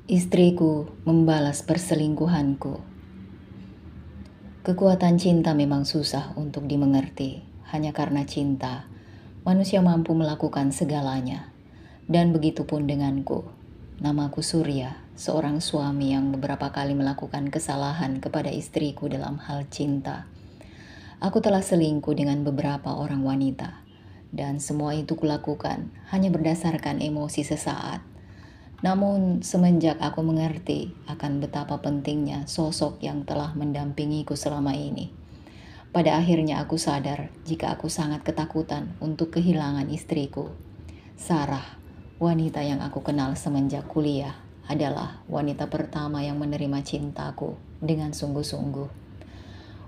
Istriku membalas perselingkuhanku. Kekuatan cinta memang susah untuk dimengerti. Hanya karena cinta, manusia mampu melakukan segalanya. Dan begitu pun denganku. Namaku Surya, seorang suami yang beberapa kali melakukan kesalahan kepada istriku dalam hal cinta. Aku telah selingkuh dengan beberapa orang wanita. Dan semua itu kulakukan hanya berdasarkan emosi sesaat. Namun semenjak aku mengerti akan betapa pentingnya sosok yang telah mendampingiku selama ini, pada akhirnya aku sadar jika aku sangat ketakutan untuk kehilangan istriku. Sarah, wanita yang aku kenal semenjak kuliah, adalah wanita pertama yang menerima cintaku dengan sungguh-sungguh.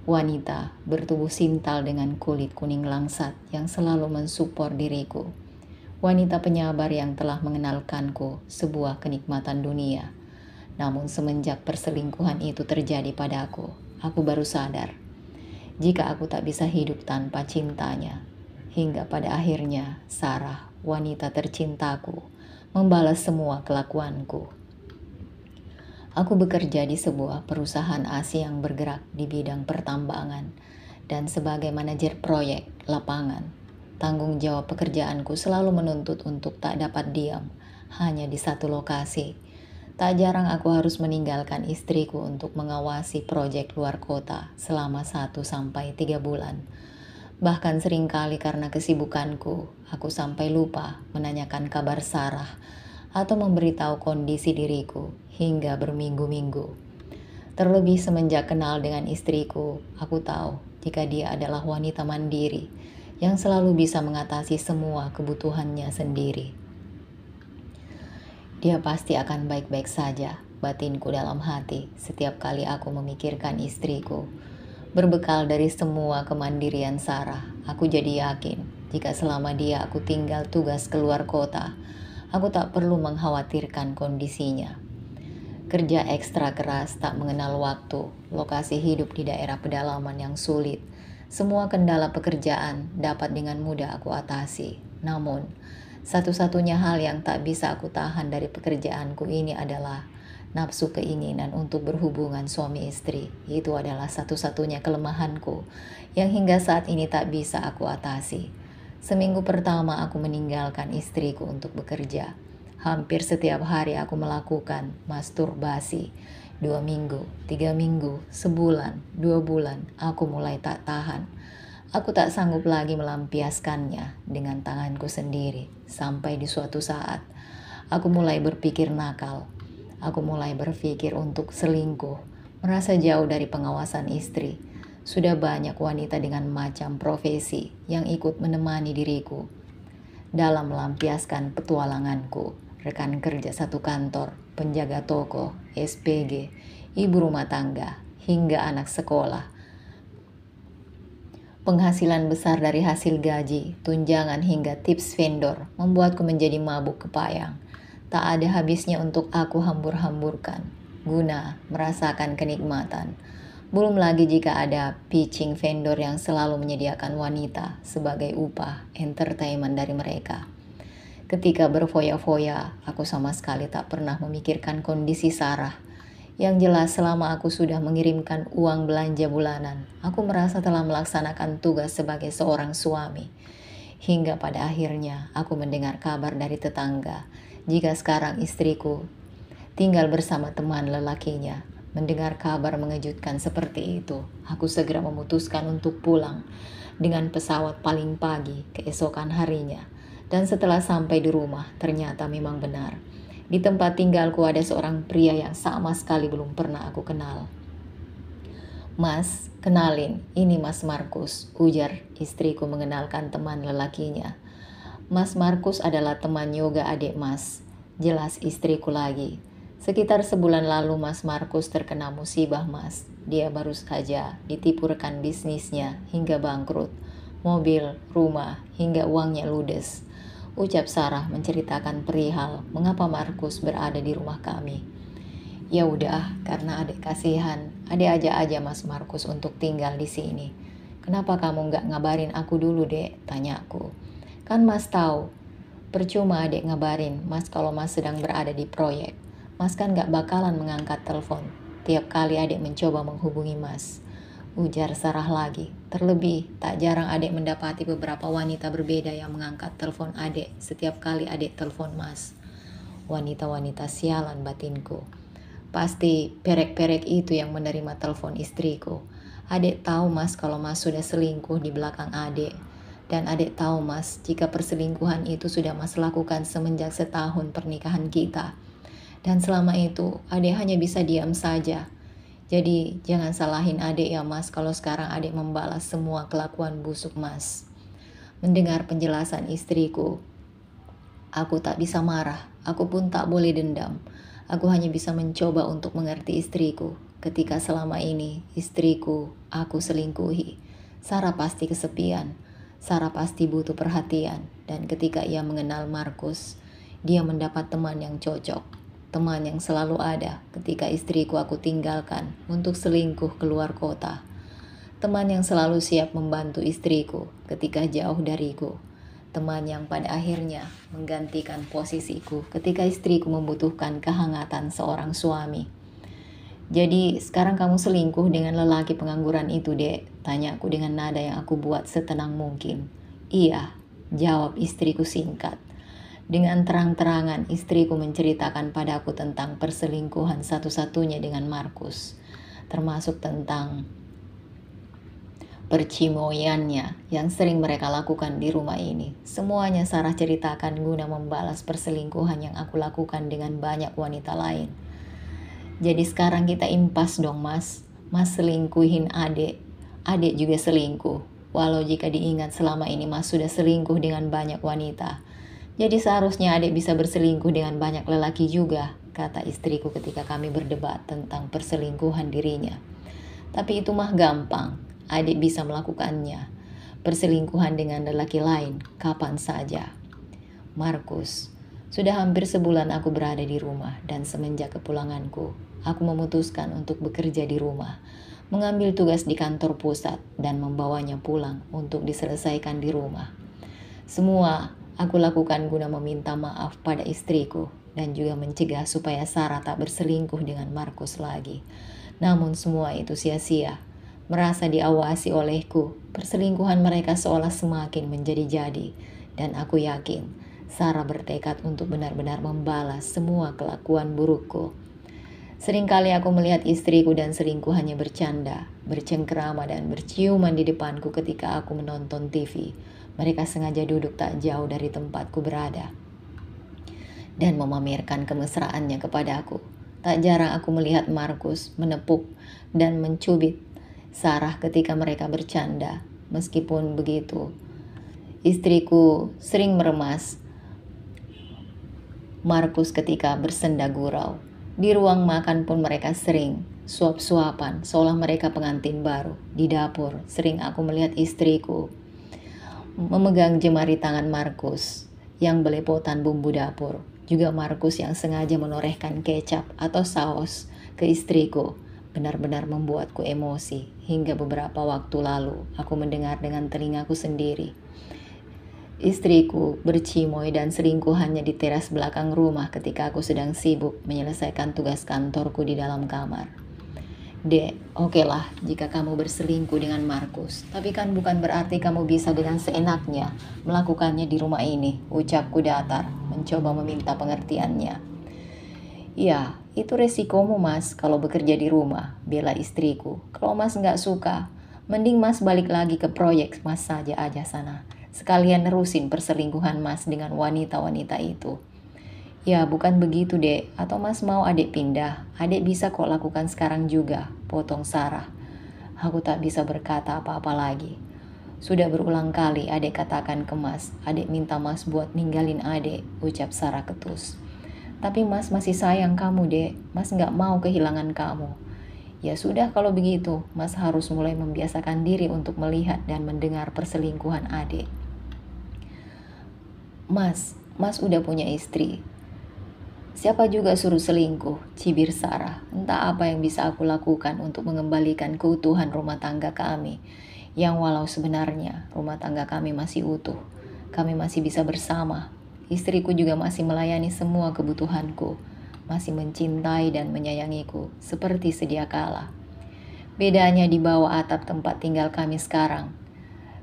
Wanita bertubuh sintal dengan kulit kuning langsat yang selalu mensupport diriku. Wanita penyabar yang telah mengenalkanku sebuah kenikmatan dunia. Namun semenjak perselingkuhan itu terjadi padaku, aku baru sadar jika aku tak bisa hidup tanpa cintanya. Hingga pada akhirnya Sarah, wanita tercintaku, membalas semua kelakuanku. Aku bekerja di sebuah perusahaan ASI yang bergerak di bidang pertambangan dan sebagai manajer proyek lapangan. Tanggung jawab pekerjaanku selalu menuntut untuk tak dapat diam hanya di satu lokasi. Tak jarang aku harus meninggalkan istriku untuk mengawasi proyek luar kota selama 1-3 bulan. Bahkan seringkali karena kesibukanku, aku sampai lupa menanyakan kabar Sarah atau memberitahu kondisi diriku hingga berminggu-minggu. Terlebih semenjak kenal dengan istriku, aku tahu jika dia adalah wanita mandiri yang selalu bisa mengatasi semua kebutuhannya sendiri. Dia pasti akan baik-baik saja, batinku dalam hati setiap kali aku memikirkan istriku. Berbekal dari semua kemandirian Sarah, aku jadi yakin jika selama dia aku tinggal tugas keluar kota, aku tak perlu mengkhawatirkan kondisinya. Kerja ekstra keras tak mengenal waktu, lokasi hidup di daerah pedalaman yang sulit. Semua kendala pekerjaan dapat dengan mudah aku atasi. Namun, satu-satunya hal yang tak bisa aku tahan dari pekerjaanku ini adalah nafsu keinginan untuk berhubungan suami istri. Itu adalah satu-satunya kelemahanku yang hingga saat ini tak bisa aku atasi. Seminggu pertama aku meninggalkan istriku untuk bekerja. Hampir setiap hari aku melakukan masturbasi. 2 minggu, 3 minggu, sebulan, 2 bulan, aku mulai tak tahan. Aku tak sanggup lagi melampiaskannya dengan tanganku sendiri. Sampai di suatu saat, aku mulai berpikir nakal. Aku mulai berpikir untuk selingkuh, merasa jauh dari pengawasan istri. Sudah banyak wanita dengan macam profesi yang ikut menemani diriku dalam melampiaskan petualanganku. Rekan kerja satu kantor, penjaga toko, SPG, ibu rumah tangga, hingga anak sekolah. Penghasilan besar dari hasil gaji, tunjangan hingga tips vendor membuatku menjadi mabuk kepayang. Tak ada habisnya untuk aku hambur-hamburkan, guna merasakan kenikmatan. Belum lagi jika ada pitching vendor yang selalu menyediakan wanita sebagai upah entertainment dari mereka. Ketika berfoya-foya, aku sama sekali tak pernah memikirkan kondisi Sarah. Yang jelas selama aku sudah mengirimkan uang belanja bulanan, aku merasa telah melaksanakan tugas sebagai seorang suami. Hingga pada akhirnya aku mendengar kabar dari tetangga, jika sekarang istriku tinggal bersama teman lelakinya. Mendengar kabar mengejutkan seperti itu, aku segera memutuskan untuk pulang dengan pesawat paling pagi keesokan harinya. Dan setelah sampai di rumah, ternyata memang benar. Di tempat tinggalku ada seorang pria yang sama sekali belum pernah aku kenal. "Mas, kenalin, ini Mas Markus," ujar istriku mengenalkan teman lelakinya. "Mas Markus adalah teman yoga adik Mas," jelas istriku lagi. "Sekitar sebulan lalu Mas Markus terkena musibah, Mas. Dia baru saja ditipu rekan bisnisnya hingga bangkrut. Mobil, rumah, hingga uangnya ludes," ucap Sarah menceritakan perihal mengapa Markus berada di rumah kami. "Ya udah, karena adik kasihan, adik ajak aja Mas Markus untuk tinggal di sini. Kenapa kamu nggak ngabarin aku dulu, Dek?" tanyaku. "Kan Mas tahu, percuma adik ngabarin Mas kalau Mas sedang berada di proyek. Mas kan gak bakalan mengangkat telepon tiap kali adik mencoba menghubungi Mas. Ujar Sarah lagi. Terlebih, tak jarang adik mendapati beberapa wanita berbeda yang mengangkat telepon adik setiap kali adik telepon Mas. Wanita-wanita sialan batinku. Pasti perek-perek itu yang menerima telepon istriku. Adik tahu Mas kalau Mas sudah selingkuh di belakang adik. Dan adik tahu Mas, jika perselingkuhan itu sudah Mas lakukan semenjak setahun pernikahan kita. Dan selama itu, adik hanya bisa diam saja. Jadi, jangan salahin adik ya Mas kalau sekarang adik membalas semua kelakuan busuk Mas. Mendengar penjelasan istriku, aku tak bisa marah, aku pun tak boleh dendam. Aku hanya bisa mencoba untuk mengerti istriku. Ketika selama ini, istriku, aku selingkuhi. Sarah pasti kesepian, Sarah pasti butuh perhatian. Dan ketika ia mengenal Markus, dia mendapat teman yang cocok. Teman yang selalu ada ketika istriku aku tinggalkan untuk selingkuh keluar kota. Teman yang selalu siap membantu istriku ketika jauh dariku. Teman yang pada akhirnya menggantikan posisiku ketika istriku membutuhkan kehangatan seorang suami. Jadi sekarang kamu selingkuh dengan lelaki pengangguran itu, Dek? Tanyaku dengan nada yang aku buat setenang mungkin. Iya, jawab istriku singkat. Dengan terang-terangan istriku menceritakan padaku tentang perselingkuhan satu-satunya dengan Markus, termasuk tentang percimoyannya yang sering mereka lakukan di rumah ini. Semuanya Sarah ceritakan guna membalas perselingkuhan yang aku lakukan dengan banyak wanita lain. Jadi sekarang kita impas dong Mas. Mas selingkuhin adik, adik juga selingkuh. Walau jika diingat selama ini Mas sudah selingkuh dengan banyak wanita. Jadi seharusnya adik bisa berselingkuh dengan banyak lelaki juga, kata istriku ketika kami berdebat tentang perselingkuhan dirinya. Tapi itu mah gampang, adik bisa melakukannya. Perselingkuhan dengan lelaki lain, kapan saja. Markus, sudah hampir sebulan aku berada di rumah dan semenjak kepulanganku, aku memutuskan untuk bekerja di rumah, mengambil tugas di kantor pusat dan membawanya pulang untuk diselesaikan di rumah. Semua aku lakukan guna meminta maaf pada istriku dan juga mencegah supaya Sarah tak berselingkuh dengan Markus lagi. Namun semua itu sia-sia. Merasa diawasi olehku, perselingkuhan mereka seolah semakin menjadi-jadi. Dan aku yakin Sarah bertekad untuk benar-benar membalas semua kelakuan burukku. Seringkali aku melihat istriku dan selingkuhannya bercanda, bercengkrama dan berciuman di depanku ketika aku menonton TV. Mereka sengaja duduk tak jauh dari tempatku berada dan memamerkan kemesraannya kepadaku. Tak jarang aku melihat Markus menepuk dan mencubit Sarah ketika mereka bercanda. Meskipun begitu, istriku sering meremas Markus ketika bersenda gurau. Di ruang makan pun mereka sering suap-suapan seolah mereka pengantin baru. Di dapur sering aku melihat istriku memegang jemari tangan Markus yang belepotan bumbu dapur. Juga Markus yang sengaja menorehkan kecap atau saus ke istriku. Benar-benar membuatku emosi. Hingga beberapa waktu lalu aku mendengar dengan telingaku sendiri istriku bercimoy dan selingkuhannya di teras belakang rumah ketika aku sedang sibuk menyelesaikan tugas kantorku di dalam kamar. Dek, okelah jika kamu berselingkuh dengan Markus, tapi kan bukan berarti kamu bisa dengan seenaknya melakukannya di rumah ini, ucapku datar, mencoba meminta pengertiannya. Ya, itu resikomu Mas kalau bekerja di rumah, bela istriku. Kalau Mas nggak suka, mending Mas balik lagi ke proyek Mas saja aja sana. Sekalian nerusin perselingkuhan Mas dengan wanita-wanita itu. Ya bukan begitu dek, atau Mas mau adik pindah? Adik bisa kok lakukan sekarang juga, potong Sarah. Aku tak bisa berkata apa-apa lagi. Sudah berulang kali adik katakan ke Mas, adik minta Mas buat ninggalin adik, ucap Sarah ketus. Tapi Mas masih sayang kamu dek, Mas gak mau kehilangan kamu. Ya sudah kalau begitu, Mas harus mulai membiasakan diri untuk melihat dan mendengar perselingkuhan adik. Mas udah punya istri. Siapa juga suruh selingkuh, cibir Sarah. Entah apa yang bisa aku lakukan untuk mengembalikan keutuhan rumah tangga kami. Yang walau sebenarnya rumah tangga kami masih utuh. Kami masih bisa bersama. Istriku juga masih melayani semua kebutuhanku. masih mencintai dan menyayangiku seperti sedia kala. Bedanya di bawah atap tempat tinggal kami sekarang,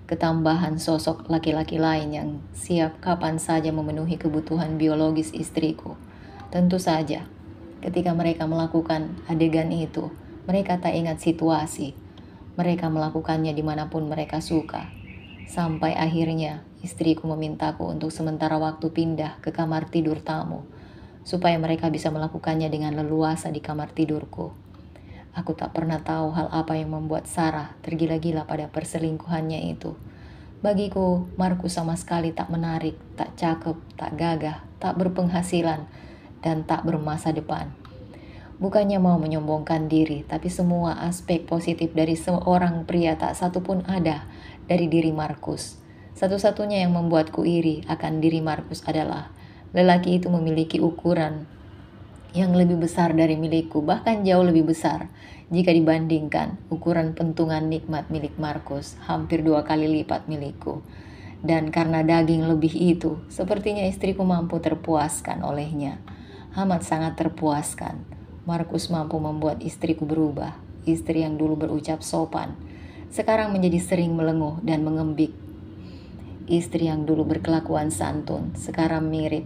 ketambahan sosok laki-laki lain yang siap kapan saja memenuhi kebutuhan biologis istriku. Tentu saja, ketika mereka melakukan adegan itu, mereka tak ingat situasi. Mereka melakukannya dimanapun mereka suka. Sampai akhirnya istriku memintaku untuk sementara waktu pindah ke kamar tidur tamu, supaya mereka bisa melakukannya dengan leluasa di kamar tidurku. Aku tak pernah tahu hal apa yang membuat Sarah tergila-gila pada perselingkuhannya itu. Bagiku, Markus sama sekali tak menarik, tak cakep, tak gagah, tak berpenghasilan, dan tak bermasa depan. Bukannya mau menyombongkan diri, tapi semua aspek positif dari seorang pria tak satu pun ada dari diri Markus. Satu-satunya yang membuatku iri akan diri Markus adalah lelaki itu memiliki ukuran yang lebih besar dari milikku, bahkan jauh lebih besar jika dibandingkan ukuran pentungan nikmat milik Markus, hampir 2 kali lipat milikku. Dan karena daging lebih itu, sepertinya istriku mampu terpuaskan olehnya. Amat sangat terpuaskan. Markus mampu membuat istriku berubah. Istri yang dulu berucap sopan, sekarang menjadi sering melenguh dan mengembik. Istri yang dulu berkelakuan santun, sekarang mirip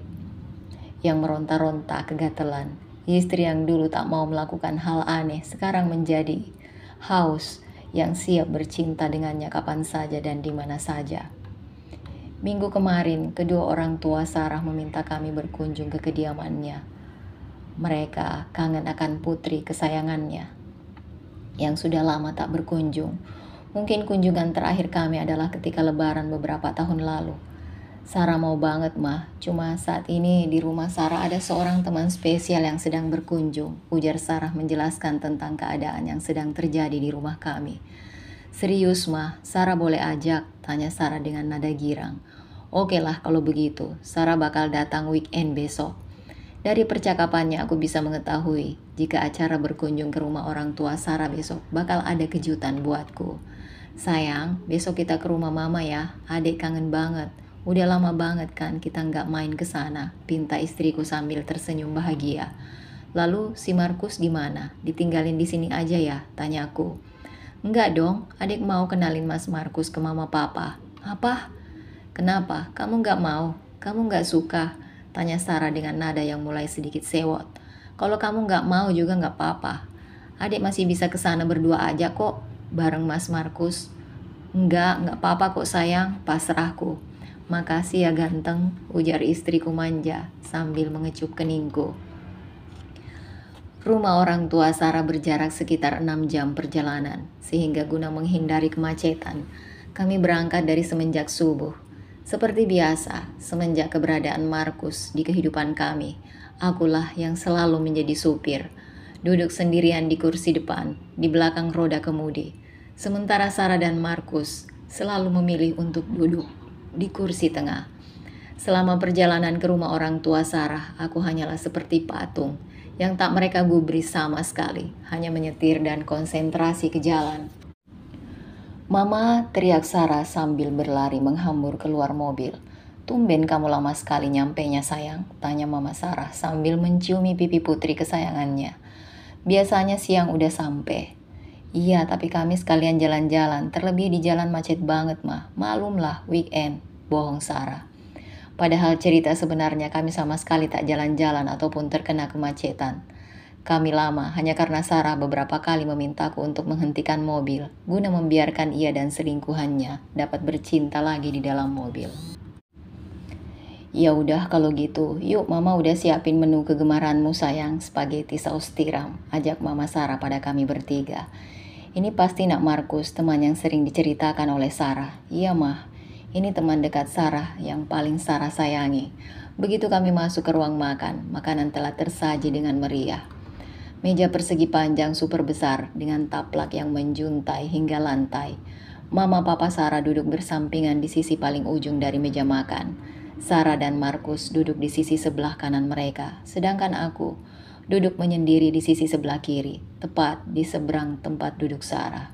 yang meronta-ronta kegatelan. Istri yang dulu tak mau melakukan hal aneh, sekarang menjadi haus yang siap bercinta dengannya kapan saja dan di mana saja. Minggu kemarin, kedua orang tua Sarah meminta kami berkunjung ke kediamannya. Mereka kangen akan putri kesayangannya yang sudah lama tak berkunjung. Mungkin kunjungan terakhir kami adalah ketika lebaran beberapa tahun lalu. Sarah mau banget mah, cuma saat ini di rumah Sarah ada seorang teman spesial yang sedang berkunjung, ujar Sarah menjelaskan tentang keadaan yang sedang terjadi di rumah kami. Serius mah, Sarah boleh ajak, tanya Sarah dengan nada girang. Oke lah kalau begitu, Sarah bakal datang weekend besok. Dari percakapannya aku bisa mengetahui jika acara berkunjung ke rumah orang tua Sarah besok bakal ada kejutan buatku. Sayang, besok kita ke rumah mama ya, adik kangen banget. Udah lama banget kan kita nggak main ke sana, pinta istriku sambil tersenyum bahagia. Lalu si Markus gimana? Ditinggalin di sini aja ya? Tanyaku. Enggak dong, adik mau kenalin Mas Markus ke mama papa. Apa? Kenapa? Kamu nggak mau? Kamu nggak suka? Tanya Sarah dengan nada yang mulai sedikit sewot. Kalau kamu nggak mau juga nggak apa-apa. Adik masih bisa ke sana berdua aja kok, bareng Mas Markus. Nggak apa-apa kok sayang, pasrahku. Makasih ya ganteng, ujar istriku manja sambil mengecup keningku. Rumah orang tua Sarah berjarak sekitar 6 jam perjalanan, sehingga guna menghindari kemacetan, kami berangkat dari semenjak subuh. Seperti biasa, semenjak keberadaan Markus di kehidupan kami, akulah yang selalu menjadi supir, duduk sendirian di kursi depan, di belakang roda kemudi. Sementara Sarah dan Markus selalu memilih untuk duduk di kursi tengah. Selama perjalanan ke rumah orang tua Sarah, aku hanyalah seperti patung yang tak mereka gubris sama sekali, hanya menyetir dan konsentrasi ke jalan. Mama, teriak Sarah sambil berlari menghambur keluar mobil. Tumben kamu lama sekali nyampenya sayang, tanya Mama Sarah sambil menciumi pipi putri kesayangannya. Biasanya siang udah sampai. Iya, tapi kami sekalian jalan-jalan, terlebih di jalan macet banget mah. Malumlah, weekend, bohong Sarah. Padahal cerita sebenarnya kami sama sekali tak jalan-jalan ataupun terkena kemacetan. Kami lama hanya karena Sarah beberapa kali memintaku untuk menghentikan mobil, guna membiarkan ia dan selingkuhannya dapat bercinta lagi di dalam mobil. Ya udah kalau gitu, yuk Mama udah siapin menu kegemaranmu sayang, spaghetti saus tiram, ajak Mama Sarah pada kami bertiga. Ini pasti nak Markus, teman yang sering diceritakan oleh Sarah. Iya mah, ini teman dekat Sarah yang paling Sarah sayangi. Begitu kami masuk ke ruang makan, makanan telah tersaji dengan meriah. Meja persegi panjang super besar dengan taplak yang menjuntai hingga lantai. Mama papa Sarah duduk bersampingan di sisi paling ujung dari meja makan. Sarah dan Markus duduk di sisi sebelah kanan mereka, sedangkan aku duduk menyendiri di sisi sebelah kiri, tepat di seberang tempat duduk Sarah.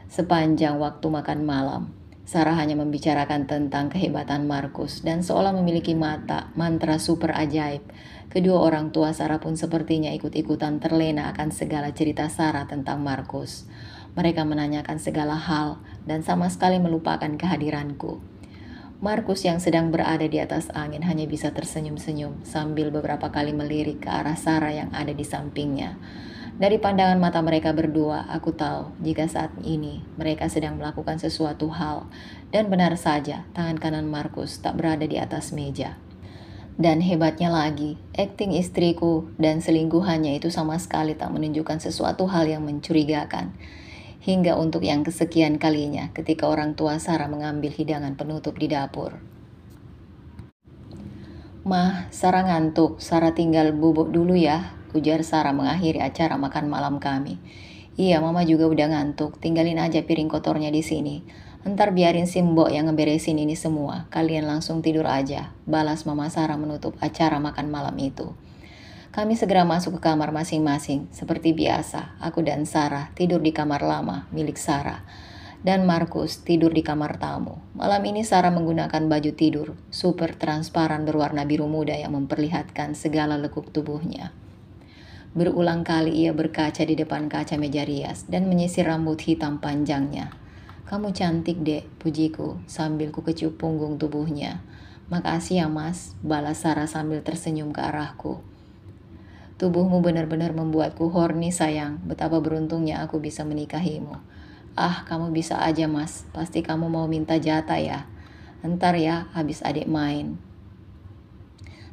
Sepanjang waktu makan malam, Sarah hanya membicarakan tentang kehebatan Markus dan seolah memiliki mantra super ajaib. Kedua orang tua Sarah pun sepertinya ikut-ikutan terlena akan segala cerita Sarah tentang Markus. Mereka menanyakan segala hal dan sama sekali melupakan kehadiranku. Markus yang sedang berada di atas angin hanya bisa tersenyum-senyum sambil beberapa kali melirik ke arah Sarah yang ada di sampingnya. Dari pandangan mata mereka berdua, aku tahu jika saat ini mereka sedang melakukan sesuatu hal dan benar saja tangan kanan Markus tak berada di atas meja. Dan hebatnya lagi, akting istriku dan selingkuhannya itu sama sekali tak menunjukkan sesuatu hal yang mencurigakan. Hingga untuk yang kesekian kalinya ketika orang tua Sarah mengambil hidangan penutup di dapur. "Mah, Sarah ngantuk, Sarah tinggal bubuk dulu ya," ujar Sarah mengakhiri acara makan malam kami. "Iya, Mama juga udah ngantuk, tinggalin aja piring kotornya di sini. Ntar biarin si Mbok yang ngeberesin ini semua, kalian langsung tidur aja," balas Mama Sarah menutup acara makan malam itu. Kami segera masuk ke kamar masing-masing. Seperti biasa, aku dan Sarah tidur di kamar lama milik Sarah. Dan Markus tidur di kamar tamu. Malam ini Sarah menggunakan baju tidur super transparan berwarna biru muda yang memperlihatkan segala lekuk tubuhnya. Berulang kali ia berkaca di depan kaca meja rias dan menyisir rambut hitam panjangnya. "Kamu cantik, Dek," pujiku sambil ku kecup punggung tubuhnya. "Makasih ya, Mas," balas Sarah sambil tersenyum ke arahku. "Tubuhmu benar-benar membuatku horny, sayang. Betapa beruntungnya aku bisa menikahimu." "Ah, kamu bisa aja, Mas. Pasti kamu mau minta jatah ya. Ntar ya, habis adik main."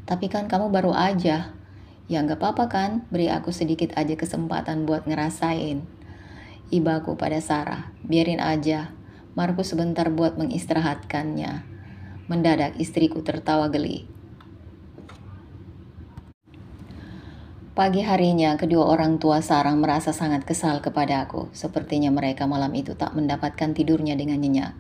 "Tapi kan kamu baru aja." "Ya nggak apa-apa kan, beri aku sedikit aja kesempatan buat ngerasain." Ibaku pada Sarah, "Biarin aja. Markus sebentar buat mengistirahatkannya." Mendadak istriku tertawa geli. Pagi harinya, kedua orang tua Sarah merasa sangat kesal kepada aku. Sepertinya mereka malam itu tak mendapatkan tidurnya dengan nyenyak.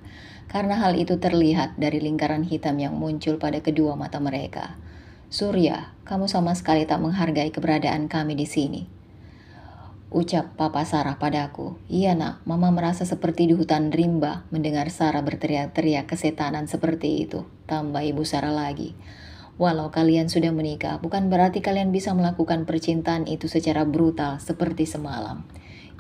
Karena hal itu terlihat dari lingkaran hitam yang muncul pada kedua mata mereka. "Surya, kamu sama sekali tak menghargai keberadaan kami di sini," ucap Papa Sarah padaku. "Iya nak, Mama merasa seperti di hutan rimba mendengar Sarah berteriak-teriak kesetanan seperti itu," tambah Ibu Sarah lagi. "Walau kalian sudah menikah, bukan berarti kalian bisa melakukan percintaan itu secara brutal seperti semalam."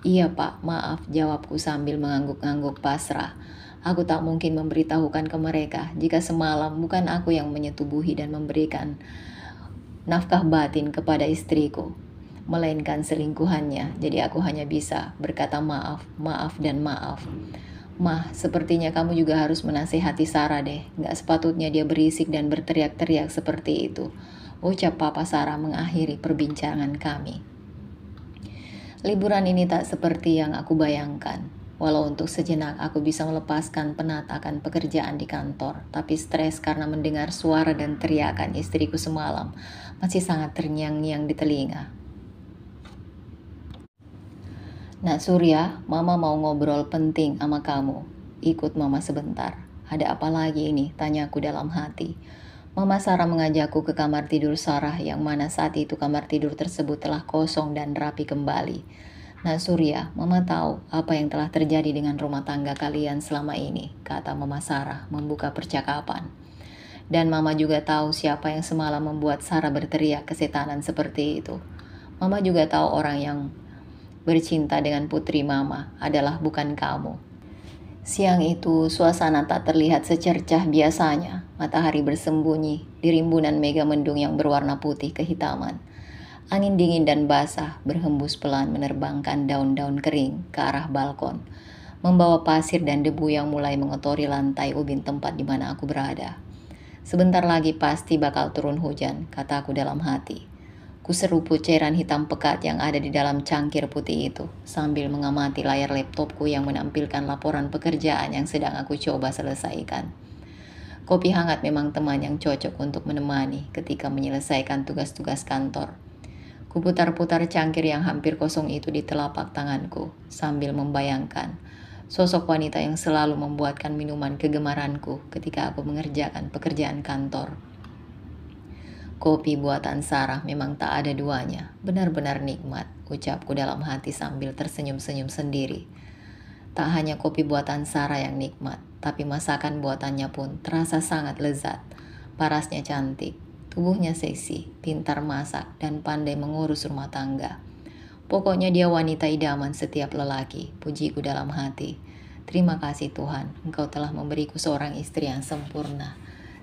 "Iya Pak, maaf," jawabku sambil mengangguk-angguk pasrah. Aku tak mungkin memberitahukan ke mereka jika semalam bukan aku yang menyetubuhi dan memberikan nafkah batin kepada istriku, melainkan selingkuhannya. Jadi aku hanya bisa berkata maaf, maaf dan maaf. "Mah, sepertinya kamu juga harus menasehati Sarah deh. Gak sepatutnya dia berisik dan berteriak-teriak seperti itu," ucap Papa Sarah mengakhiri perbincangan kami. Liburan ini tak seperti yang aku bayangkan. Walau untuk sejenak aku bisa melepaskan penat akan pekerjaan di kantor, tapi stres karena mendengar suara dan teriakan istriku semalam masih sangat terngiang-ngiang di telinga. "Nak Surya, Mama mau ngobrol penting sama kamu. Ikut Mama sebentar." "Ada apa lagi ini?" tanyaku dalam hati. Mama Sarah mengajakku ke kamar tidur Sarah yang mana saat itu kamar tidur tersebut telah kosong dan rapi kembali. "Nak Surya, Mama tahu apa yang telah terjadi dengan rumah tangga kalian selama ini," kata Mama Sarah membuka percakapan. "Dan Mama juga tahu siapa yang semalam membuat Sarah berteriak kesetanan seperti itu. Mama juga tahu orang yang bercinta dengan putri Mama adalah bukan kamu." Siang itu, suasana tak terlihat secercah biasanya. Matahari bersembunyi di rimbunan mega mendung yang berwarna putih kehitaman. Angin dingin dan basah berhembus pelan menerbangkan daun-daun kering ke arah balkon, membawa pasir dan debu yang mulai mengotori lantai ubin tempat di mana aku berada. "Sebentar lagi pasti bakal turun hujan," kataku dalam hati. Kuseruput cairan hitam pekat yang ada di dalam cangkir putih itu, sambil mengamati layar laptopku yang menampilkan laporan pekerjaan yang sedang aku coba selesaikan. Kopi hangat memang teman yang cocok untuk menemani ketika menyelesaikan tugas-tugas kantor. Kuputar-putar cangkir yang hampir kosong itu di telapak tanganku, sambil membayangkan sosok wanita yang selalu membuatkan minuman kegemaranku ketika aku mengerjakan pekerjaan kantor. "Kopi buatan Sarah memang tak ada duanya, benar-benar nikmat," ucapku dalam hati sambil tersenyum-senyum sendiri. Tak hanya kopi buatan Sarah yang nikmat, tapi masakan buatannya pun terasa sangat lezat. Parasnya cantik, tubuhnya seksi, pintar masak, dan pandai mengurus rumah tangga. Pokoknya dia wanita idaman setiap lelaki, pujiku dalam hati. Terima kasih Tuhan, Engkau telah memberiku seorang istri yang sempurna.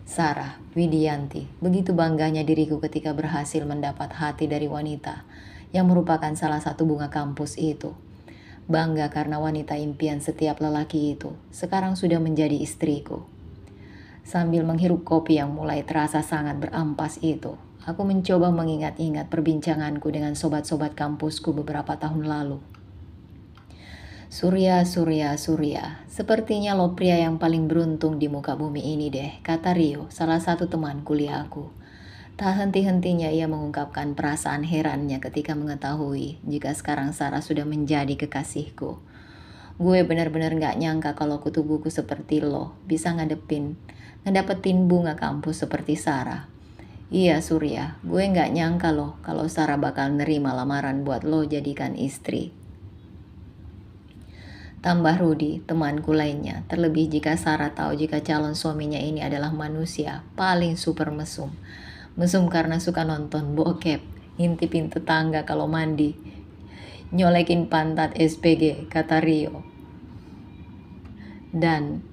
Sarah Widianti, begitu bangganya diriku ketika berhasil mendapat hati dari wanita yang merupakan salah satu bunga kampus itu. Bangga karena wanita impian setiap lelaki itu sekarang sudah menjadi istriku. Sambil menghirup kopi yang mulai terasa sangat berampas itu, aku mencoba mengingat-ingat perbincanganku dengan sobat-sobat kampusku beberapa tahun lalu. Surya, sepertinya lo pria yang paling beruntung di muka bumi ini deh, kata Rio, salah satu teman kuliahku. Tak henti-hentinya ia mengungkapkan perasaan herannya ketika mengetahui jika sekarang Sarah sudah menjadi kekasihku. Gue benar-benar gak nyangka kalau kutu buku seperti lo bisa ngedapetin bunga kampus seperti Sarah. Iya Surya, gue gak nyangka loh kalau Sarah bakal nerima lamaran buat lo jadikan istri. Tambah Rudi, temanku lainnya, terlebih jika Sarah tahu jika calon suaminya ini adalah manusia paling super mesum. Mesum karena suka nonton bokep, ngintipin tetangga kalau mandi, nyolekin pantat SPG, kata Rio. Dan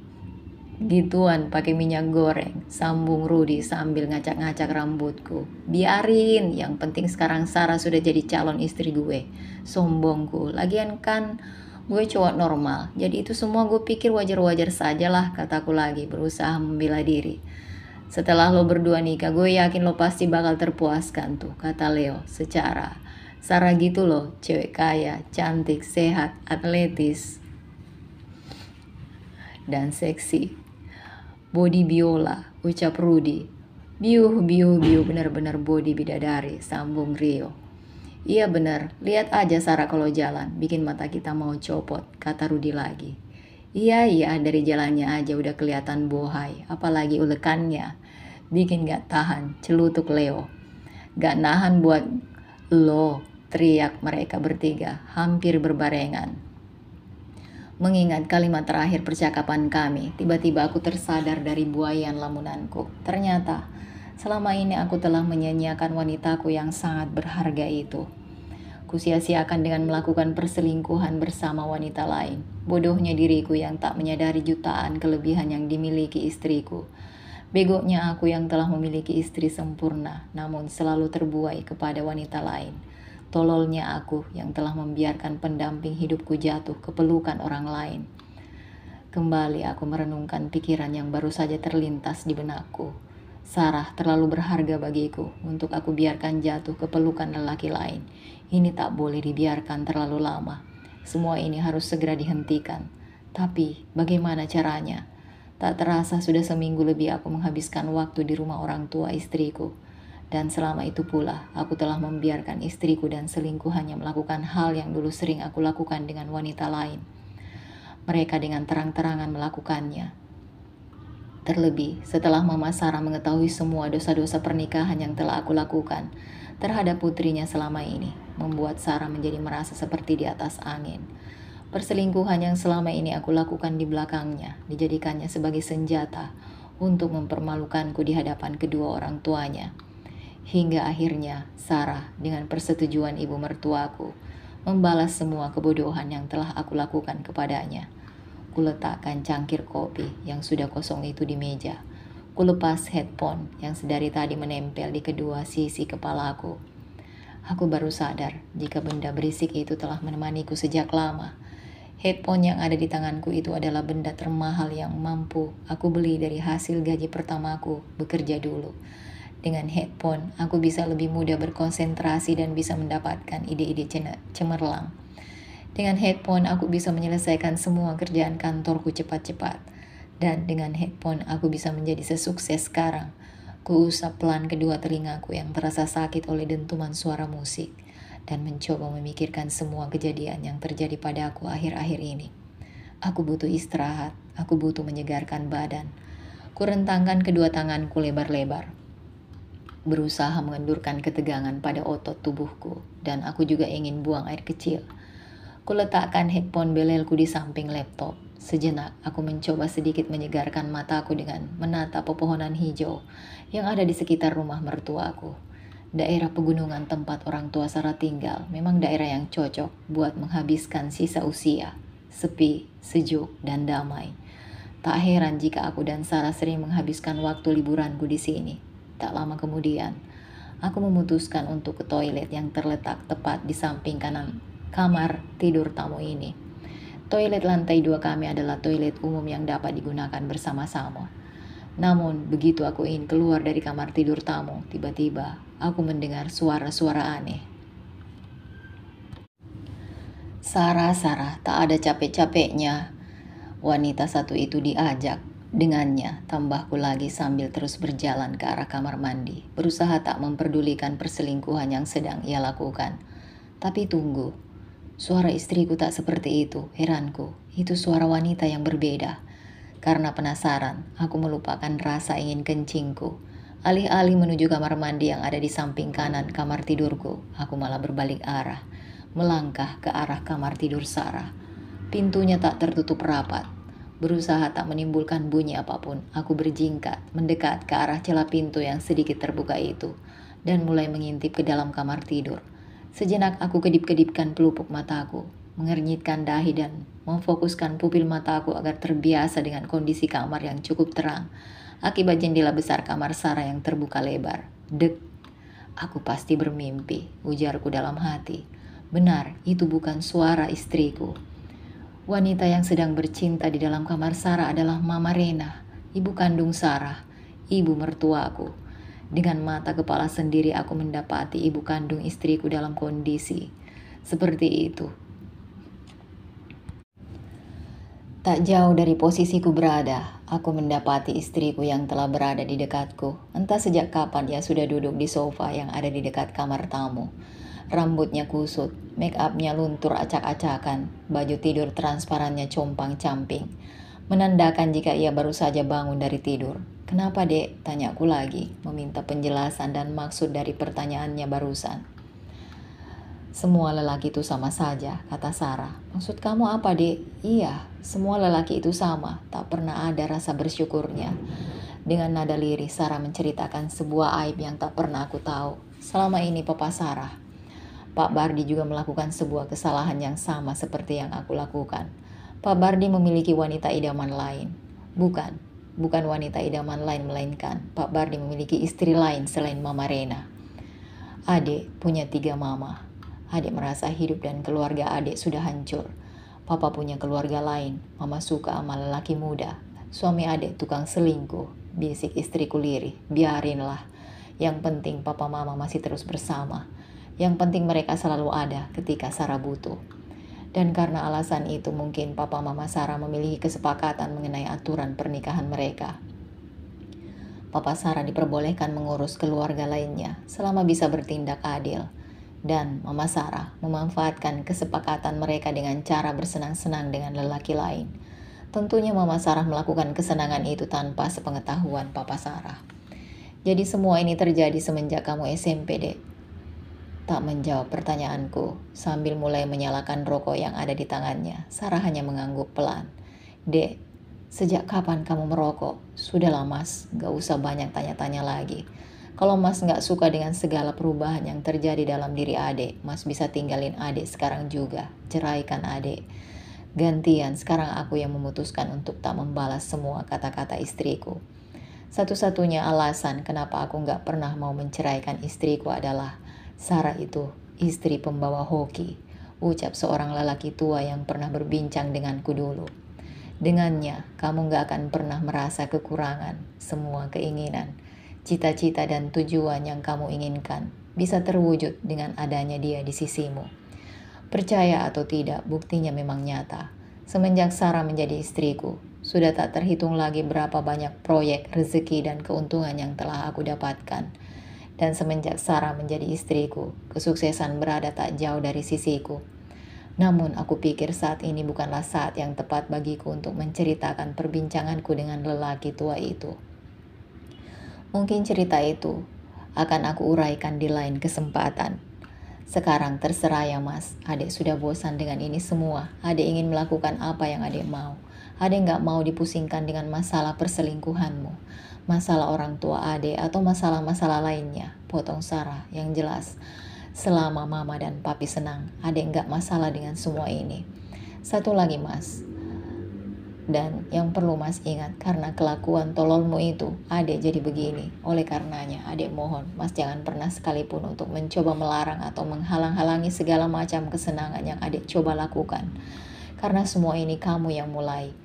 gituan pakai minyak goreng, sambung Rudi sambil ngacak-ngacak rambutku. Biarin, yang penting sekarang Sarah sudah jadi calon istri gue. Sombongku, lagian kan gue cowok normal, jadi itu semua gue pikir wajar-wajar saja lah, kataku lagi berusaha membela diri. Setelah lo berdua nikah, gue yakin lo pasti bakal terpuaskan tuh, kata Leo secara. Sarah gitu loh, cewek kaya, cantik, sehat, atletis, dan seksi. Body biola, ucap Rudi. Biuh, benar-benar body bidadari, sambung Rio. Iya benar, lihat aja Sarah kalau jalan, bikin mata kita mau copot, kata Rudi lagi. Iya, dari jalannya aja udah kelihatan bohai, apalagi ulekannya. Bikin gak tahan, celutuk Leo. Gak nahan buat lo, teriak mereka bertiga, hampir berbarengan. Mengingat kalimat terakhir percakapan kami, tiba-tiba aku tersadar dari buayan lamunanku. Ternyata, selama ini aku telah menyanyiakan wanitaku yang sangat berharga itu. Kusia-siakan dengan melakukan perselingkuhan bersama wanita lain. Bodohnya diriku yang tak menyadari jutaan kelebihan yang dimiliki istriku. Begonya aku yang telah memiliki istri sempurna, namun selalu terbuai kepada wanita lain. Tololnya aku yang telah membiarkan pendamping hidupku jatuh ke pelukan orang lain. Kembali aku merenungkan pikiran yang baru saja terlintas di benakku. Sarah terlalu berharga bagiku untuk aku biarkan jatuh ke pelukan lelaki lain. Ini tak boleh dibiarkan terlalu lama. Semua ini harus segera dihentikan. Tapi bagaimana caranya? Tak terasa sudah seminggu lebih aku menghabiskan waktu di rumah orang tua istriku. Dan selama itu pula aku telah membiarkan istriku dan selingkuhannya melakukan hal yang dulu sering aku lakukan dengan wanita lain. Mereka dengan terang-terangan melakukannya. Terlebih setelah Mama Sarah mengetahui semua dosa-dosa pernikahan yang telah aku lakukan terhadap putrinya selama ini, membuat Sarah menjadi merasa seperti di atas angin. Perselingkuhan yang selama ini aku lakukan di belakangnya dijadikannya sebagai senjata untuk mempermalukanku di hadapan kedua orang tuanya. Hingga akhirnya Sarah dengan persetujuan ibu mertuaku membalas semua kebodohan yang telah aku lakukan kepadanya. Kuletakkan cangkir kopi yang sudah kosong itu di meja. Kulepas headphone yang sedari tadi menempel di kedua sisi kepalaku. Aku baru sadar jika benda berisik itu telah menemaniku sejak lama. Headphone yang ada di tanganku itu adalah benda termahal yang mampu aku beli dari hasil gaji pertamaku bekerja dulu. Dengan headphone, aku bisa lebih mudah berkonsentrasi dan bisa mendapatkan ide-ide cemerlang. Dengan headphone, aku bisa menyelesaikan semua kerjaan kantorku cepat-cepat. Dan dengan headphone, aku bisa menjadi sesukses sekarang. Kuusap pelan kedua telingaku yang terasa sakit oleh dentuman suara musik. Dan mencoba memikirkan semua kejadian yang terjadi padaku akhir-akhir ini. Aku butuh istirahat, aku butuh menyegarkan badan. Kurentangkan kedua tanganku lebar-lebar. Berusaha mengendurkan ketegangan pada otot tubuhku. Dan aku juga ingin buang air kecil. Kuletakkan headphone belelku di samping laptop. Sejenak aku mencoba sedikit menyegarkan mataku dengan menatap pepohonan hijau yang ada di sekitar rumah mertuaku. Daerah pegunungan tempat orang tua Sarah tinggal memang daerah yang cocok buat menghabiskan sisa usia. Sepi, sejuk, dan damai. Tak heran jika aku dan Sarah sering menghabiskan waktu liburanku di sini. Tak lama kemudian, aku memutuskan untuk ke toilet yang terletak tepat di samping kanan kamar tidur tamu ini. Toilet lantai 2 kami adalah toilet umum yang dapat digunakan bersama-sama. Namun, begitu aku ingin keluar dari kamar tidur tamu, tiba-tiba aku mendengar suara-suara aneh. Sarah, tak ada capek-capeknya. Wanita satu itu diajak. Dengannya, tambahku lagi sambil terus berjalan ke arah kamar mandi, berusaha tak memperdulikan perselingkuhan yang sedang ia lakukan. Tapi tunggu, suara istriku tak seperti itu, heranku. Itu suara wanita yang berbeda. Karena penasaran, aku melupakan rasa ingin kencingku. Alih-alih menuju kamar mandi yang ada di samping kanan kamar tidurku, aku malah berbalik arah, melangkah ke arah kamar tidur Sarah. Pintunya tak tertutup rapat. Berusaha tak menimbulkan bunyi apapun, aku berjingkat, mendekat ke arah celah pintu yang sedikit terbuka itu, dan mulai mengintip ke dalam kamar tidur. Sejenak aku kedip-kedipkan pelupuk mataku, mengernyitkan dahi dan memfokuskan pupil mataku agar terbiasa dengan kondisi kamar yang cukup terang akibat jendela besar kamar Sarah yang terbuka lebar. Dek, aku pasti bermimpi, ujarku dalam hati. Benar, itu bukan suara istriku. Wanita yang sedang bercinta di dalam kamar Sarah adalah Mama Rena, ibu kandung Sarah, ibu mertuaku. Dengan mata kepala sendiri aku mendapati ibu kandung istriku dalam kondisi seperti itu. Tak jauh dari posisiku berada, aku mendapati istriku yang telah berada di dekatku. Entah sejak kapan ia sudah duduk di sofa yang ada di dekat kamar tamu. Rambutnya kusut, make upnya luntur acak-acakan, baju tidur transparannya compang-camping, menandakan jika ia baru saja bangun dari tidur. Kenapa, Dek? Tanyaku lagi, meminta penjelasan dan maksud dari pertanyaannya barusan. Semua lelaki itu sama saja, kata Sarah. Maksud kamu apa, Dek? Iya, semua lelaki itu sama, tak pernah ada rasa bersyukurnya. Dengan nada lirih, Sarah menceritakan sebuah aib yang tak pernah aku tahu. Selama ini Papa Sarah, Pak Bardi juga melakukan sebuah kesalahan yang sama seperti yang aku lakukan. Pak Bardi memiliki wanita idaman lain. Bukan wanita idaman lain, melainkan Pak Bardi memiliki istri lain selain Mama Rena. Adik punya 3 mama. Adik merasa hidup dan keluarga adik sudah hancur. Papa punya keluarga lain. Mama suka sama lelaki muda. Suami adik tukang selingkuh. Bisik istriku lirih. Biarinlah. Yang penting papa mama masih terus bersama. Yang penting mereka selalu ada ketika Sarah butuh. Dan karena alasan itu mungkin papa mama Sarah memiliki kesepakatan mengenai aturan pernikahan mereka. Papa Sarah diperbolehkan mengurus keluarga lainnya selama bisa bertindak adil. Dan Mama Sarah memanfaatkan kesepakatan mereka dengan cara bersenang-senang dengan lelaki lain. Tentunya Mama Sarah melakukan kesenangan itu tanpa sepengetahuan Papa Sarah. Jadi semua ini terjadi semenjak kamu SMP, Dek. Tak menjawab pertanyaanku, sambil mulai menyalakan rokok yang ada di tangannya. Sarah hanya mengangguk pelan. Dek, sejak kapan kamu merokok? Sudahlah Mas, gak usah banyak tanya-tanya lagi. Kalau Mas gak suka dengan segala perubahan yang terjadi dalam diri adik, Mas bisa tinggalin adik sekarang juga. Ceraikan adik. Gantian, sekarang aku yang memutuskan untuk tak membalas semua kata-kata istriku. Satu-satunya alasan kenapa aku gak pernah mau menceraikan istriku adalah Sarah itu istri pembawa hoki, ucap seorang lelaki tua yang pernah berbincang denganku dulu. Dengannya, kamu gak akan pernah merasa kekurangan. Semua keinginan, cita-cita dan tujuan yang kamu inginkan bisa terwujud dengan adanya dia di sisimu. Percaya atau tidak, buktinya memang nyata. Semenjak Sarah menjadi istriku, sudah tak terhitung lagi berapa banyak proyek, rezeki, dan keuntungan yang telah aku dapatkan. Dan semenjak Sarah menjadi istriku, kesuksesan berada tak jauh dari sisiku. Namun aku pikir saat ini bukanlah saat yang tepat bagiku untuk menceritakan perbincanganku dengan lelaki tua itu. Mungkin cerita itu akan aku uraikan di lain kesempatan. Sekarang terserah ya Mas, adik sudah bosan dengan ini semua. Adik ingin melakukan apa yang adik mau. Adek nggak mau dipusingkan dengan masalah perselingkuhanmu, masalah orang tua adek, atau masalah-masalah lainnya, potong Sarah. Yang jelas, selama mama dan papi senang, adek nggak masalah dengan semua ini. Satu lagi mas, dan yang perlu mas ingat, karena kelakuan tololmu itu, adek jadi begini. Oleh karenanya, adek mohon, mas jangan pernah sekalipun untuk mencoba melarang atau menghalang-halangi segala macam kesenangan yang adek coba lakukan. Karena semua ini kamu yang mulai.